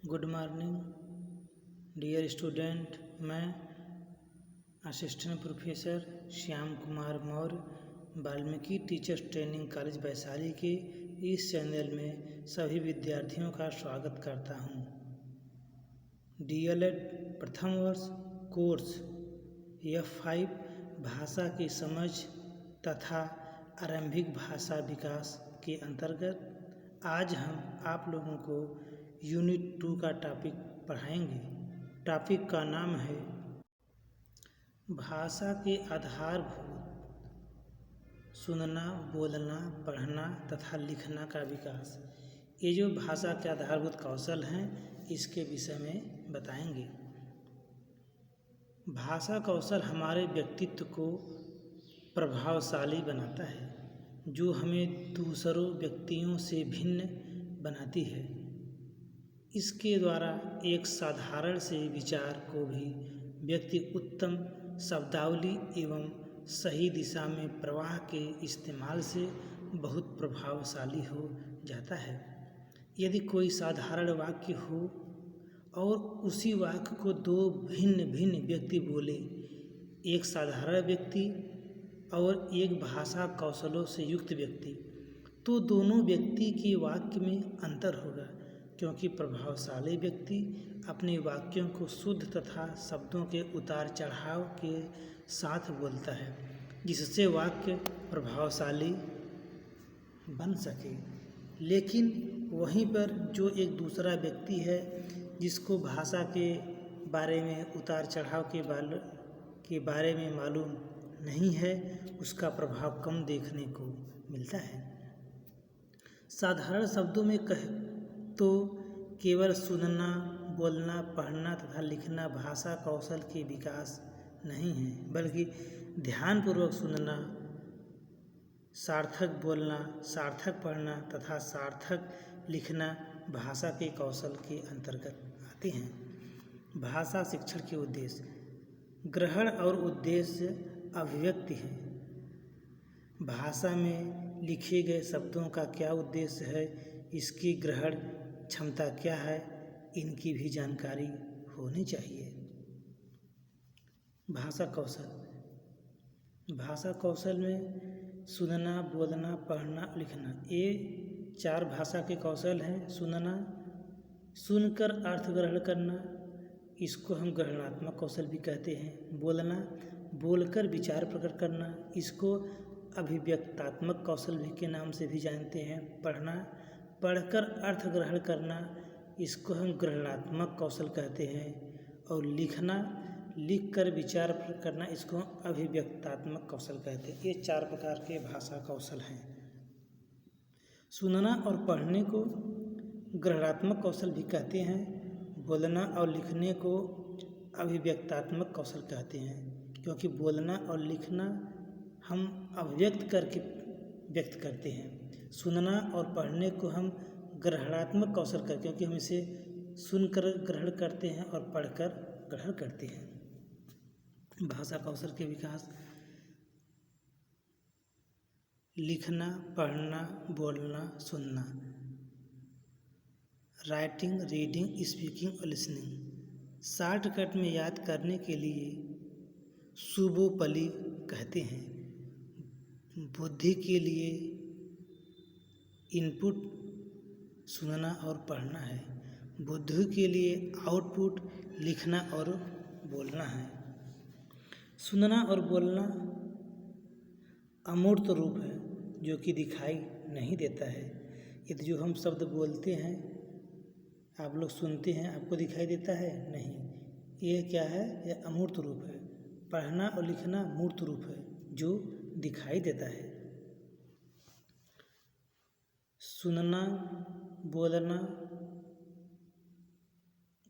Good morning dear student. मैं assistant professor Shyam Kumar Maurya Valmiki teachers training college Vaishali के इस चैनल में सभी विद्यार्थियों का स्वागत करता हूं। DLED प्रथम वर्ष कोर्स F5 भाषा की समझ तथा आरंभिक भाषा विकास के अंतर्गत आज हम आप लोगों को यूनिट 2 का टॉपिक पढ़ाएंगे। टॉपिक का नाम है भाषा के आधारभूत सुनना, बोलना, पढ़ना तथा लिखना का विकास। ये जो भाषा के आधारभूत कौशल हैं इसके विषय में बताएंगे। भाषा कौशल हमारे व्यक्तित्व को प्रभावशाली बनाता है, जो हमें दूसरों व्यक्तियों से भिन्न बनाती है। इसके द्वारा एक साधारण से विचार को भी व्यक्ति उत्तम शब्दावली एवं सही दिशा में प्रवाह के इस्तेमाल से बहुत प्रभावशाली हो जाता है। यदि कोई साधारण वाक्य हो और उसी वाक्य को दो भिन्न भिन्न व्यक्ति बोले, एक साधारण व्यक्ति और एक भाषा कौशलों से युक्त व्यक्ति, तो दोनों व्यक्ति के वाक्य में अंतर होगा, क्योंकि प्रभावशाली व्यक्ति अपने वाक्यों को शुद्ध तथा शब्दों के उतार चढ़ाव के साथ बोलता है, जिससे वाक्य प्रभावशाली बन सके। लेकिन वहीं पर जो एक दूसरा व्यक्ति है जिसको भाषा के बारे में उतार चढ़ाव के बारे में मालूम नहीं है, उसका प्रभाव कम देखने को मिलता है। साधारण शब्दों में कहें तो केवल सुनना, बोलना, पढ़ना तथा लिखना भाषा कौशल के विकास नहीं है, बल्कि ध्यानपूर्वक सुनना, सार्थक बोलना, सार्थक पढ़ना तथा सार्थक लिखना भाषा के कौशल के अंतर्गत आते हैं। भाषा शिक्षण के उद्देश्य ग्रहण और उद्देश्य अभिव्यक्ति है। भाषा में लिखे गए शब्दों का क्या उद्देश्य है, इसकी ग्रहण क्षमता क्या है, इनकी भी जानकारी होनी चाहिए। भाषा कौशल में सुनना, बोलना, पढ़ना, लिखना, ये 4 भाषा के कौशल हैं। सुनना, सुनकर अर्थ ग्रहण करना, इसको हम ग्रहणात्मक कौशल भी कहते हैं। बोलना, बोलकर विचार प्रकट करना, इसको अभिव्यक्तात्मक कौशल भी के नाम से भी जानते हैं। पढ़ना, पढ़कर अर्थ ग्रहण करना, इसको हम ग्रहणात्मक कौशल कहते हैं। और लिखना, लिखकर विचार प्रकट करना, इसको अभिव्यक्तात्मक कौशल कहते हैं। ये 4 प्रकार के भाषा कौशल हैं। सुनना और पढ़ने को ग्रहणात्मक कौशल भी कहते हैं। बोलना और लिखने को अभिव्यक्तात्मक कौशल कहते हैं, क्योंकि बोलना और लिखना हम अभिव्यक्त करके व्यक्त करते हैं। सुनना और पढ़ने को हम ग्रहणात्मक कौशल करते हैं, क्योंकि हम इसे सुनकर ग्रहण करते हैं और पढ़कर ग्रहण करते हैं। भाषा कौशल के विकास लिखना, पढ़ना, बोलना, सुनना, राइटिंग, रीडिंग, स्पीकिंग और लिसनिंग। शॉर्टकट में याद करने के लिए सुबोपली कहते हैं। बुद्धि के लिए इनपुट सुनना और पढ़ना है, बुद्धि के लिए आउटपुट लिखना और बोलना है। सुनना और बोलना अमूर्त रूप है, जो कि दिखाई नहीं देता है। यदि जो हम शब्द बोलते हैं, आप लोग सुनते हैं, आपको दिखाई देता है? नहीं। ये क्या है? यह अमूर्त रूप है। पढ़ना और लिखना मूर्त रूप है, जो दिखाई देता है। सुनना, बोलना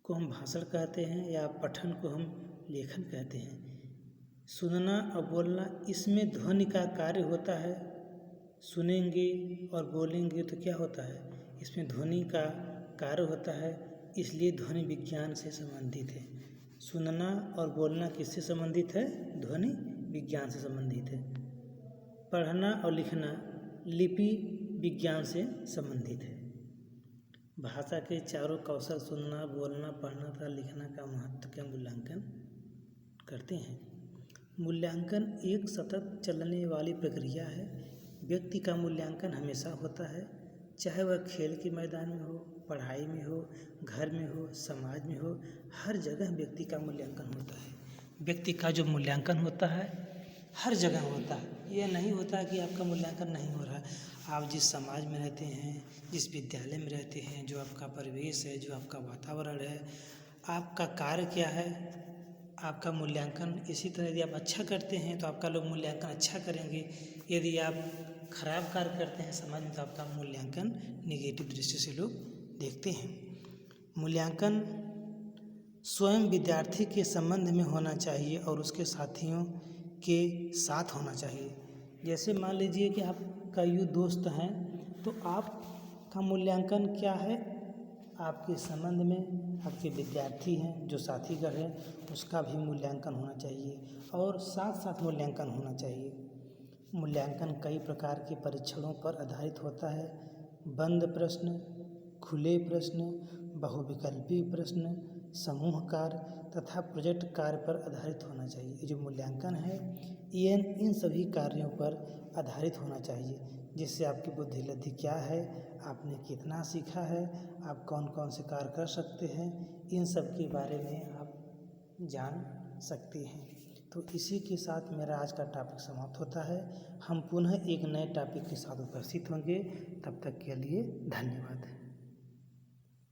को हम भाषण कहते हैं, या पठन को हम लेखन कहते हैं। सुनना और बोलना, इसमें ध्वनि का कार्य होता है। सुनेंगे और बोलेंगे तो क्या होता है? इसमें ध्वनि का कार्य होता है, इसलिए ध्वनि विज्ञान से संबंधित है। सुनना और बोलना किससे संबंधित है? ध्वनि विज्ञान से संबंधित है। पढ़ना और लिखना लिपि विज्ञान से संबंधित है। भाषा के चारों कौशल सुनना, बोलना, पढ़ना तथा लिखना का महत्व का मूल्यांकन करते हैं। मूल्यांकन एक सतत चलने वाली प्रक्रिया है। व्यक्ति का मूल्यांकन हमेशा होता है, चाहे वह खेल के मैदान में हो, पढ़ाई में हो, घर में हो, समाज में हो, हर जगह व्यक्ति का मूल्यांकन होता है। व्यक्ति का जो मूल्यांकन होता है हर जगह होता है। ये नहीं होता कि आपका मूल्यांकन नहीं हो रहा है। आप जिस समाज में रहते हैं, जिस विद्यालय में रहते हैं, जो आपका परिवेश है, जो आपका वातावरण है, आपका कार्य क्या है, आपका मूल्यांकन इसी तरह यदि आप अच्छा करते हैं तो आपका लोग मूल्यांकन अच्छा करेंगे। यदि आप खराब कार्य करते हैं समाज में तो आपका मूल्यांकन निगेटिव दृष्टि से लोग देखते हैं। मूल्यांकन स्वयं विद्यार्थी के संबंध में होना चाहिए और उसके साथियों के साथ होना चाहिए। जैसे मान लीजिए कि आपका यूँ दोस्त हैं तो आपका मूल्यांकन क्या है, आपके संबंध में आपके विद्यार्थी हैं जो साथीगण हैं उसका भी मूल्यांकन होना चाहिए और साथ साथ मूल्यांकन होना चाहिए। मूल्यांकन कई प्रकार के परीक्षणों पर आधारित होता है। बंद प्रश्न, खुले प्रश्न, बहुविकल्पी प्रश्न, समूह कार्य तथा प्रोजेक्ट कार्य पर आधारित होना चाहिए। ये जो मूल्यांकन है ये इन सभी कार्यों पर आधारित होना चाहिए, जिससे आपकी बुद्धि लब्धि क्या है, आपने कितना सीखा है, आप कौन कौन से कार्य कर सकते हैं, इन सब के बारे में आप जान सकते हैं। तो इसी के साथ मेरा आज का टॉपिक समाप्त होता है। हम पुनः एक नए टॉपिक के साथ उपस्थित होंगे। तब तक के लिए धन्यवाद।